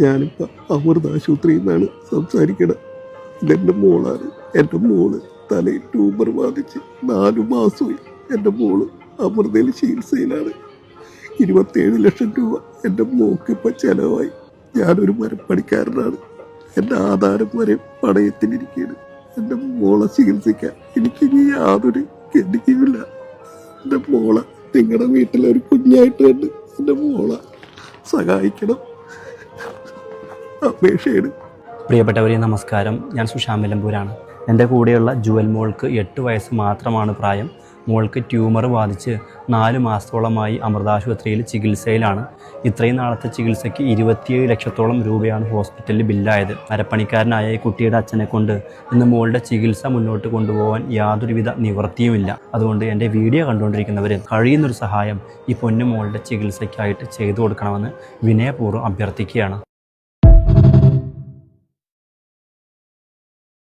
ഞാനിപ്പോൾ അമൃത ആശുപത്രിയിൽ നിന്നാണ് സംസാരിക്കണത്. ഇതെൻ്റെ മോളാണ്. എൻ്റെ മോള് തലയിൽ ട്യൂമർ ബാധിച്ച് 4 മാസമായി. എൻ്റെ മോള് അമൃതയിൽ ചികിത്സയിലാണ്. 27 ലക്ഷം രൂപ എൻ്റെ മോക്കിപ്പോൾ ചിലവായി. ഞാനൊരു മരപ്പണിക്കാരനാണ്. എൻ്റെ ആധാരം വരെ പണയത്തിലിരിക്കുകയാണ്. എൻ്റെ മോളെ ചികിത്സിക്കാൻ എനിക്കിനി യാതൊരു ഗതിയുമില്ല. എൻ്റെ മോളെ നിങ്ങളുടെ വീട്ടിലൊരു കുഞ്ഞായിട്ട് കണ്ട് എൻ്റെ മോളെ സഹായിക്കണം. അപേക്ഷയാണ്. പ്രിയപ്പെട്ടവരെ നമസ്കാരം, ഞാൻ സുഷാമിലമ്പൂരാണ്. എൻ്റെ കൂടെയുള്ള ജുവൽ മോൾക്ക് 8 വയസ്സ് മാത്രമാണ് പ്രായം. മോൾക്ക് ട്യൂമർ ബാധിച്ച് 4 മാസത്തോളമായി അമൃതാശുപത്രിയിൽ ചികിത്സയിലാണ്. ഇത്രയും നാളത്തെ ചികിത്സയ്ക്ക് 27 ലക്ഷത്തോളം രൂപയാണ് ഹോസ്പിറ്റലിൽ ബില്ലായത്. മരപ്പണിക്കാരനായ ഈ കുട്ടിയുടെ അച്ഛനെ കൊണ്ട് ഇന്ന് മോളുടെ ചികിത്സ മുന്നോട്ട് കൊണ്ടുപോകാൻ യാതൊരുവിധ നിവൃത്തിയുമില്ല. അതുകൊണ്ട് എൻ്റെ വീഡിയോ കണ്ടുകൊണ്ടിരിക്കുന്നവർ കഴിയുന്നൊരു സഹായം ഈ പൊന്നു മോളുടെ ചികിത്സയ്ക്കായിട്ട് ചെയ്തു കൊടുക്കണമെന്ന് വിനയപൂർവ്വം അഭ്യർത്ഥിക്കുകയാണ്.